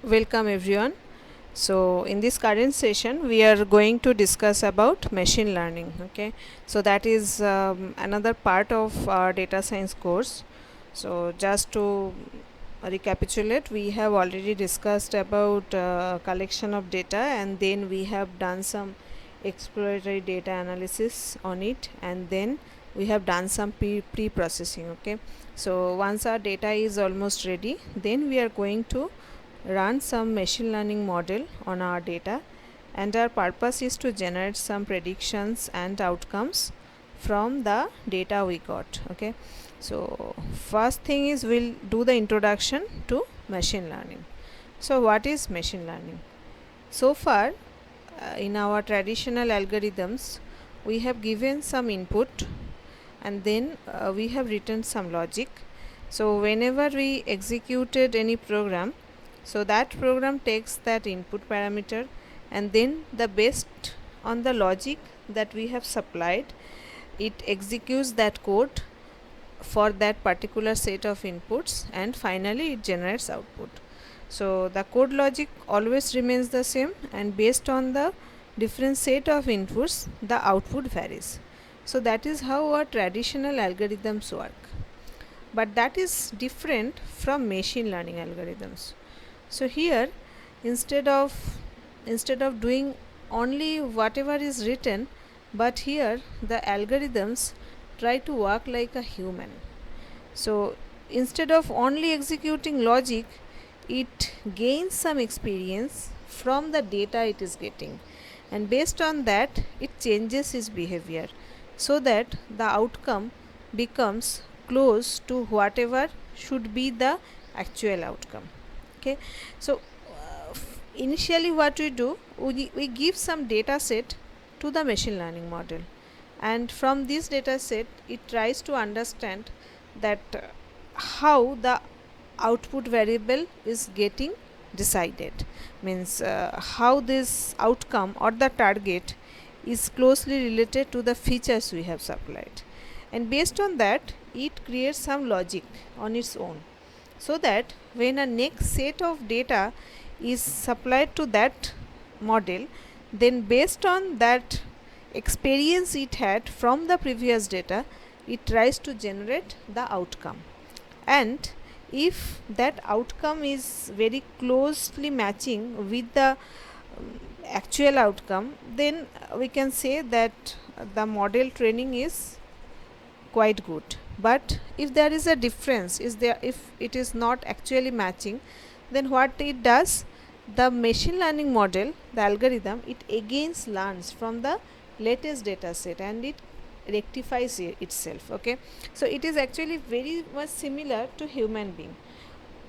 Welcome everyone. So in this current session we are going to discuss about machine learning. Okay, so that is another part of our data science course. So just to recapitulate, we have already discussed about collection of data, and then we have done some exploratory data analysis on it, and then we have done some pre-processing. Okay, so once our data is almost ready, then we are going to run some machine learning model on our data, and our purpose is to generate some predictions and outcomes from the data we got. Okay, so first thing is we'll do the introduction to machine learning. So what is machine learning? So far in our traditional algorithms we have given some input, and then we have written some logic. So whenever we executed any program, so that program takes that input parameter, and then the based on the logic that we have supplied, it executes that code for that particular set of inputs, and finally it generates output. So the code logic always remains the same, and based on the different set of inputs the output varies. So that is how our traditional algorithms work, but that is different from machine learning algorithms. So here, instead of doing only whatever is written, but here the algorithms try to work like a human. So instead of only executing logic, it gains some experience from the data it is getting, and based on that it changes its behavior, so that the outcome becomes close to whatever should be the actual outcome. Okay, so initially what we do, we give some data set to the machine learning model, and from this data set it tries to understand that how the output variable is getting decided, means how this outcome or the target is closely related to the features we have supplied, and based on that it creates some logic on its own, so that when a next set of data is supplied to that model, then based on that experience it had from the previous data, it tries to generate the outcome. And if that outcome is very closely matching with the actual outcome, then we can say that the model training is quite good. But if there is a difference, if it is not actually matching, then what it does, the machine learning model, the algorithm, it again learns from the latest data set and it rectifies itself. Okay, so it is actually very much similar to human being.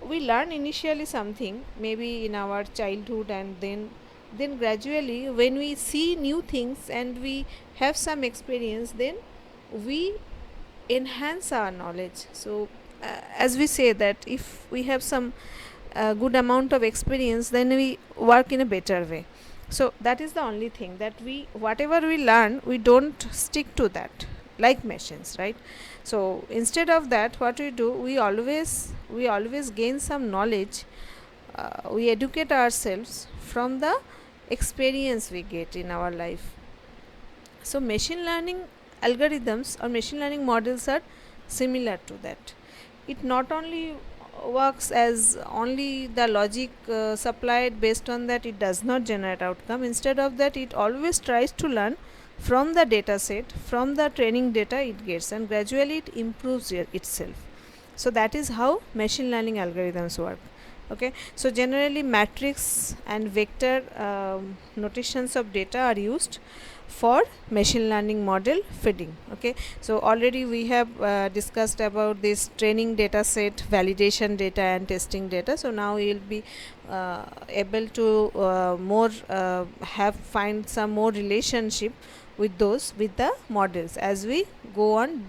We learn initially something maybe in our childhood, and then gradually when we see new things and we have some experience, then we enhance our knowledge. So as we say that if we have some good amount of experience, then we work in a better way. So that is the only thing, that we whatever we learn, we don't stick to that like machines, right? So instead of that, what we do, we always gain some knowledge. We educate ourselves from the experience we get in our life. So machine learning algorithms or machine learning models are similar to that. It not only works as only the logic supplied, based on that it does not generate outcome. Instead of that, it always tries to learn from the data set, from the training data it gets, and gradually it improves itself. So that is how machine learning algorithms work. Okay, so generally matrix and vector notations of data are used for machine learning model feeding. Okay, so already we have discussed about this training data set, validation data, and testing data. So now we will be able to more find some more relationship with those, with the models, as we go on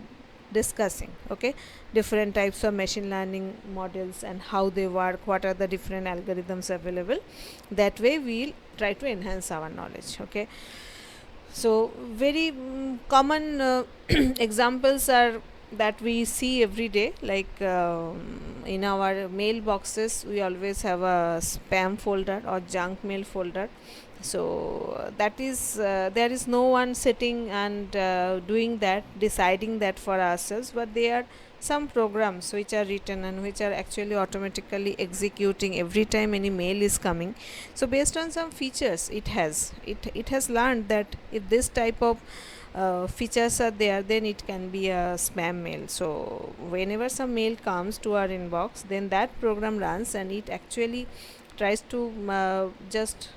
discussing. Okay, different types of machine learning models and how they work, what are the different algorithms available. That way we'll try to enhance our knowledge. Okay, so very common examples are that we see every day, like in our mailboxes we always have a spam folder or junk mail folder. So that is there is no one sitting and doing that, deciding that for ourselves, but they are some programs which are written and which are actually automatically executing every time any mail is coming. So based on some features it has learned that if this type of features are there, then it can be a spam mail. So whenever some mail comes to our inbox, then that program runs and it actually tries to just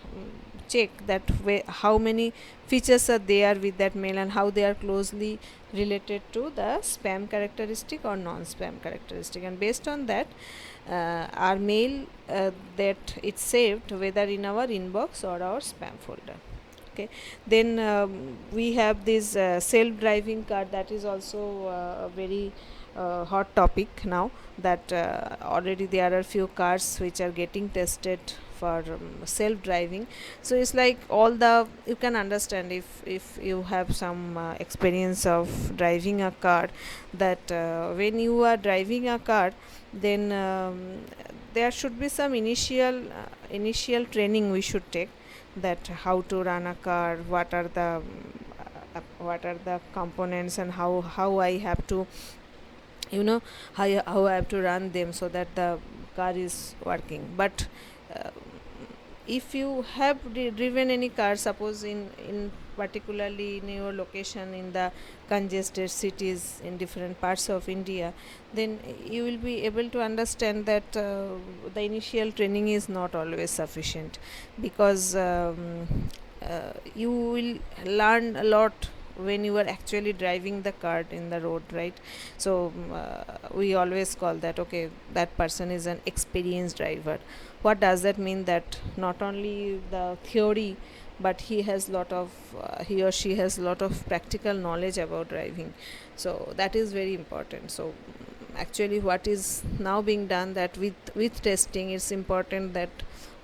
check that how many features are there with that mail and how they are closely related to the spam characteristic or non-spam characteristic, and based on that our mail that it's saved whether in our inbox or our spam folder. Okay, then we have this self-driving car, that is also a very hot topic now, that already there are few cars which are getting tested for self-driving. So it's like all the, you can understand if you have some experience of driving a car, that when you are driving a car, then there should be some initial training we should take, that how to run a car, what are the components, and how I have to, you know, how I have to run them so that the car is working. But uh, if you have driven any car, suppose in particularly in your location in the congested cities in different parts of India, then you will be able to understand that the initial training is not always sufficient, because you will learn a lot when you are actually driving the car in the road, right? So we always call that, okay, that person is an experienced driver. What does that mean? That not only the theory, but he or she has lot of practical knowledge about driving. So that is very important. So actually what is now being done, that with testing, it's important that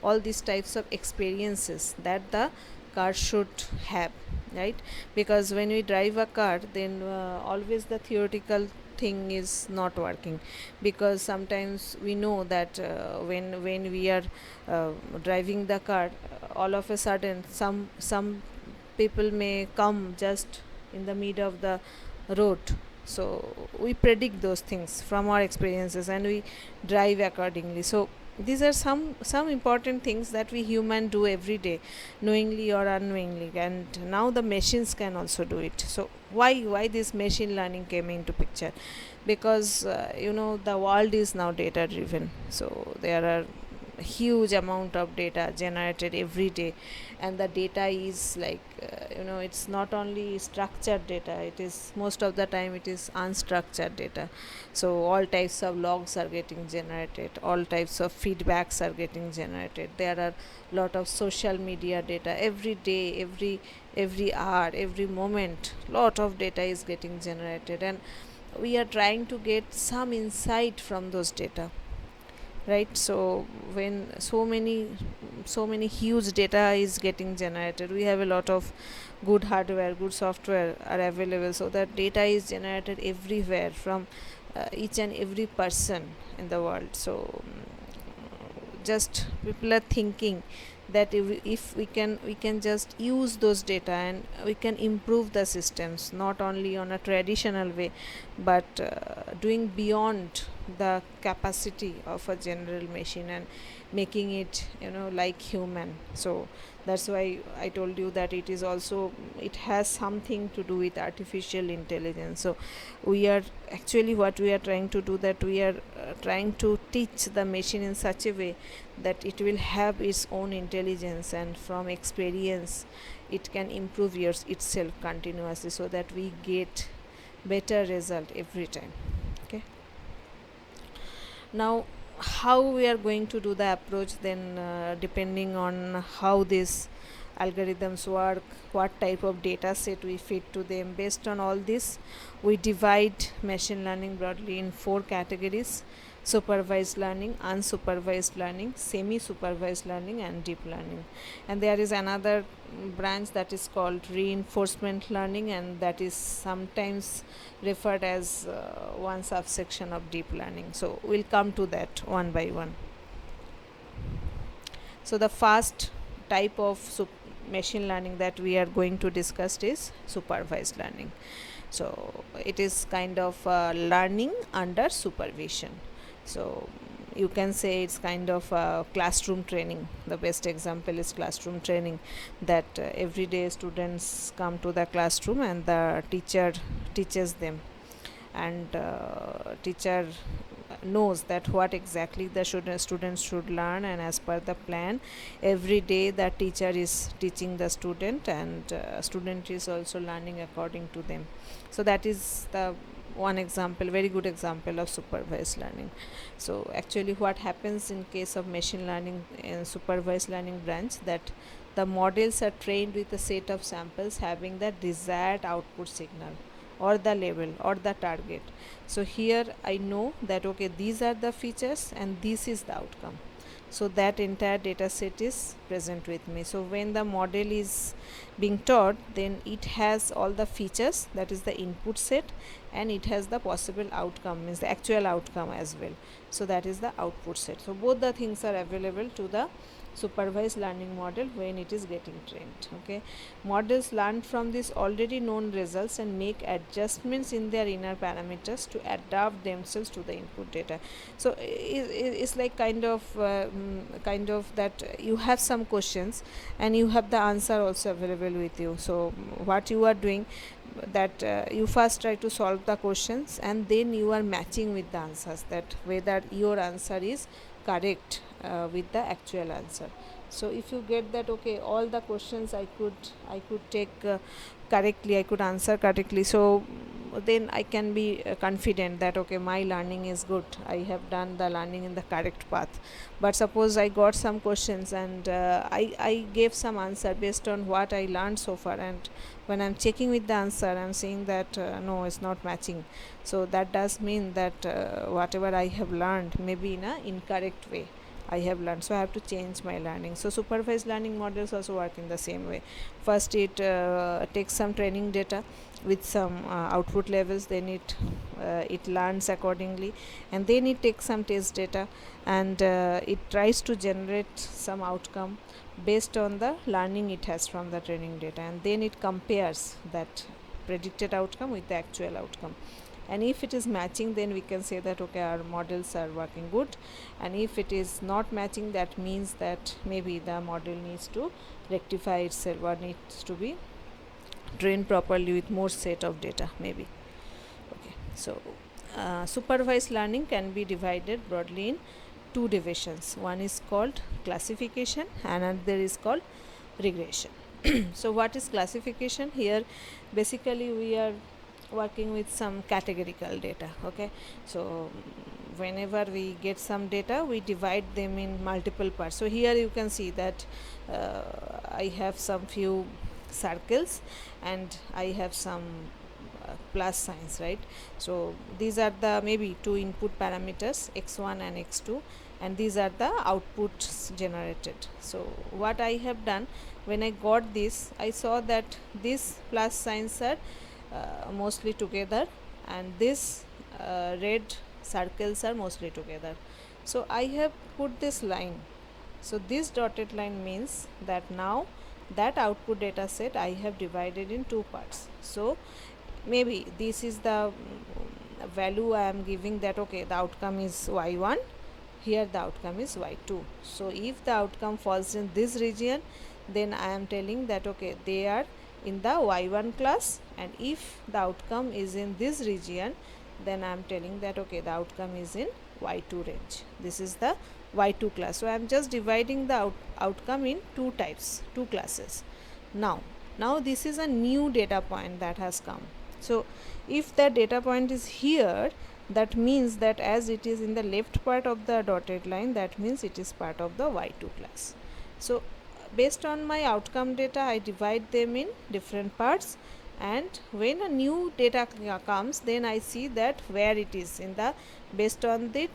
all these types of experiences that the car should have, right? Because when we drive a car, then always the theoretical thing is not working, because sometimes we know that when we are driving the car, all of a sudden some people may come just in the mid of the road. So we predict those things from our experiences and we drive accordingly. So these are some important things that we human do every day, knowingly or unknowingly, and now the machines can also do it. So why this machine learning came into picture? Because the world is now data driven, so there are huge amount of data generated every day, and the data is like it's not only structured data, it is most of the time it is unstructured data. So all types of logs are getting generated, all types of feedbacks are getting generated, there are lot of social media data every day, every hour, every moment, lot of data is getting generated, and we are trying to get some insight from those data, right? So when so many huge data is getting generated, we have a lot of good hardware, good software are available, so that data is generated everywhere from each and every person in the world. So just people are thinking that if we can just use those data and we can improve the systems, not only on a traditional way, but doing beyond the capacity of a general machine and making it like human. So that's why I told you that it has something to do with artificial intelligence. So we are actually, what we are trying to do, that we are trying to teach the machine in such a way that it will have its own intelligence, and from experience it can improve itself continuously, so that we get better result every time. Okay, now how we are going to do the approach, then depending on how these algorithms work, what type of data set we feed to them, based on all this we divide machine learning broadly in four categories. supervised learning, unsupervised learning, semi-supervised learning, and deep learning. And there is another branch that is called reinforcement learning, and that is sometimes referred as one subsection of deep learning. So we'll come to that one by one. So the first type of machine learning that we are going to discuss is supervised learning. So it is kind of learning under supervision. So you can say it's kind of classroom training. The best example is classroom training, that every day students come to the classroom and the teacher teaches them, and teacher knows that what exactly the students should learn, and as per the plan every day the teacher is teaching the student, and student is also learning according to them. So that is the one example, very good example of supervised learning. So actually what happens in case of machine learning in supervised learning branch, that the models are trained with a set of samples having the desired output signal or the label or the target. So here I know that okay, these are the features and this is the outcome. So that entire data set is present with me. So when the model is being taught, then it has all the features, that is the input set, and it has the possible outcome, means the actual outcome as well. So that is the output set. So both the things are available to the supervised learning model when it is getting trained. Okay, models learn from these already known results and make adjustments in their inner parameters to adapt themselves to the input data. So it's like kind of that you have some questions and you have the answer also available with you. So what you are doing, that you first try to solve the questions and then you are matching with the answers, that whether your answer is correct with the actual answer. So if you get that okay, all the questions I could take correctly, I could answer correctly, so then I can be confident that okay, my learning is good, I have done the learning in the correct path. But suppose I got some questions and I gave some answer based on what I learned so far, and when I'm checking with the answer I'm seeing that no, it's not matching. So that does mean that whatever I have learned maybe in a incorrect way I have learned, so I have to change my learning. So supervised learning models also work in the same way. First it takes some training data with some output levels, then it learns accordingly, and then it takes some test data and it tries to generate some outcome based on the learning it has from the training data, and then it compares that predicted outcome with the actual outcome. And if it is matching, then we can say that okay, our models are working good. And if it is not matching, that means that maybe the model needs to rectify itself or needs to be trained properly with more set of data maybe. Okay, so supervised learning can be divided broadly in two divisions. One is called classification and another is called regression. So what is classification? Here basically we are working with some categorical data. Okay, so whenever we get some data, we divide them in multiple parts. So here you can see that I have some few circles and I have some plus signs, right? So these are the maybe two input parameters, x1 and x2, and these are the outputs generated. So what I have done, when I got this, I saw that these plus signs are mostly together and this red circles are mostly together. So I have put this line. So this dotted line means that now that output data set I have divided in two parts. So maybe this is the value I am giving, that okay, the outcome is y1, here the outcome is y2. So if the outcome falls in this region, then I am telling that okay, they are in the y1 class, and if the outcome is in this region, then I am telling that okay, the outcome is in y2 range. This is the y2 class. So I am just dividing the outcome in two types, two classes. Now this is a new data point that has come. So if the data point is here, that means that as it is in the left part of the dotted line, that means it is part of the y2 class. So based on my outcome data, I divide them in different parts, and when a new data comes, then I see that where it is in the based on the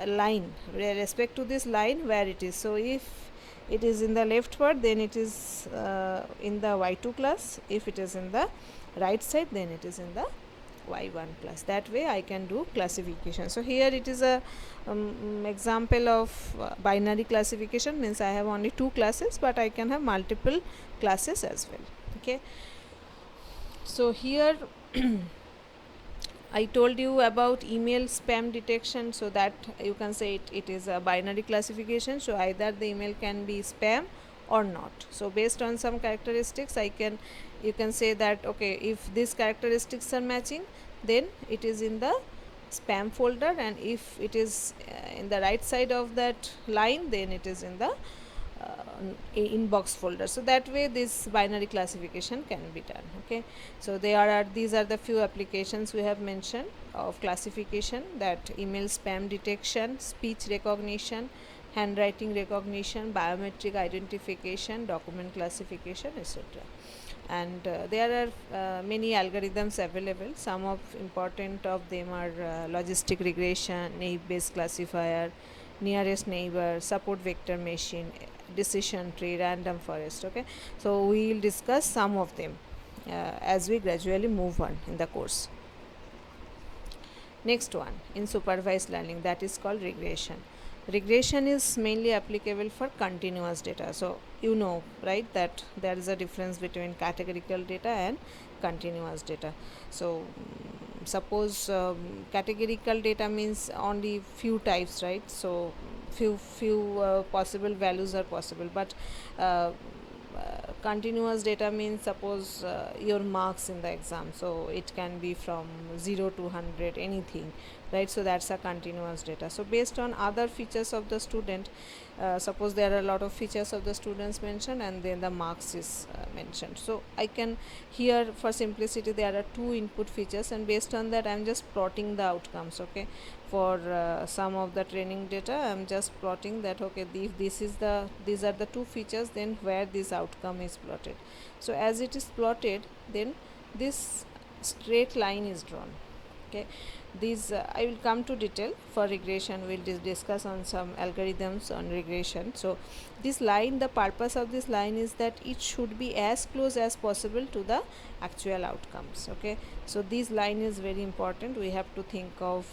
line, respect to this line where it is. So if it is in the left part, then it is in the y2 class. If it is in the right side, then it is in the y1 class. That way I can do classification. So here it is a example of binary classification, means I have only two classes, but I can have multiple classes as well. Okay, so here I told you about email spam detection, so that you can say it is a binary classification. So either the email can be spam or not. So based on some characteristics, you can say that okay, if these characteristics are matching, then it is in the spam folder, and if it is in the right side of that line, then it is in the inbox folder. So that way this binary classification can be done. Okay, so these are the few applications we have mentioned of classification, that email spam detection, speech recognition, handwriting recognition, biometric identification, document classification, etc. And there are many algorithms available. Some of important of them are logistic regression, naive Bayes classifier, nearest neighbor, support vector machine, decision tree, random forest. Okay, so we will discuss some of them as we gradually move on in the course. Next one, in supervised learning, that is called regression. Regression is mainly applicable for continuous data. So you know, right, that there is a difference between categorical data and continuous data. So suppose categorical data means only few types, right? So few possible values are possible, but continuous data means suppose your marks in the exam, so it can be from 0 to 100, anything, right? So that's a continuous data. So based on other features of the student, suppose there are a lot of features of the students mentioned, and then the marks is mentioned. So I can, here for simplicity, there are two input features, and based on that I'm just plotting the outcomes. Okay, for some of the training data I'm just plotting that okay, these are the two features, then where this outcome is plotted. So as it is plotted, then this straight line is drawn. Okay, these I will come to detail. For regression we'll discuss on some algorithms on regression. So this line, the purpose of this line is that it should be as close as possible to the actual outcomes. Okay, so this line is very important. We have to think of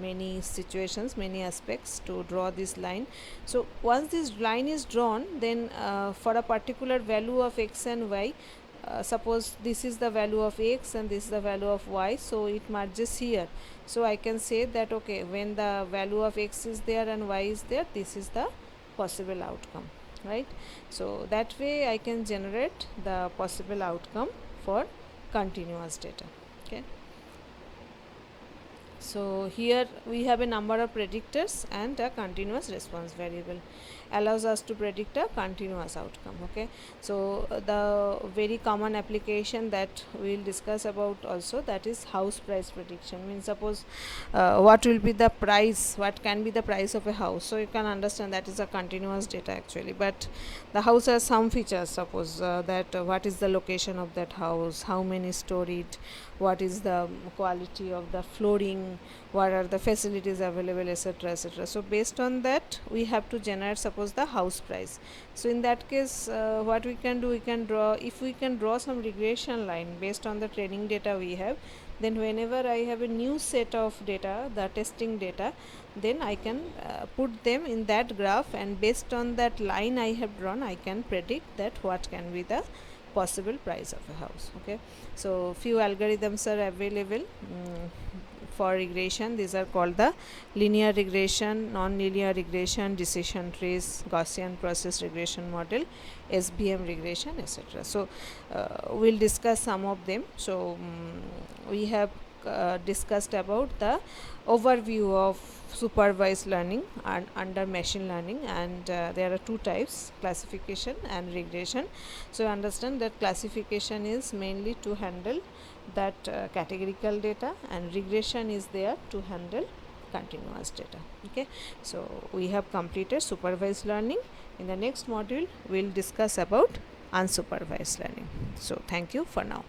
many situations, many aspects to draw this line. So once this line is drawn, then for a particular value of x and y, suppose this is the value of x and this is the value of y, so it merges here. So I can say that okay, when the value of x is there and y is there, this is the possible outcome, right? So that way I can generate the possible outcome for continuous data. Okay, so here we have a number of predictors, and a continuous response variable allows us to predict a continuous outcome. Okay, so the very common application that we will discuss about also, that is house price prediction. Means suppose what will be the price, what can be the price of a house. So you can understand that is a continuous data actually, but the house has some features. Suppose that what is the location of that house, how many storied, what is the quality of the flooring, what are the facilities available, etc., etc. So based on that we have to generate suppose the house price. So in that case what we can do, we can draw, if we can draw some regression line based on the training data we have, then whenever I have a new set of data, the testing data, then I can put them in that graph, and based on that line I have drawn, I can predict that what can be the possible price of a house. Okay, so few algorithms are available for regression. These are called the linear regression, non-linear regression, decision trees, Gaussian process regression model, SVM regression, etc. So we'll discuss some of them. So we have discussed about the overview of supervised learning and under machine learning, and there are two types, classification and regression. So understand that classification is mainly to handle that categorical data, and regression is there to handle continuous data. Okay, so we have completed supervised learning. In the next module we'll discuss about unsupervised learning. So thank you for now.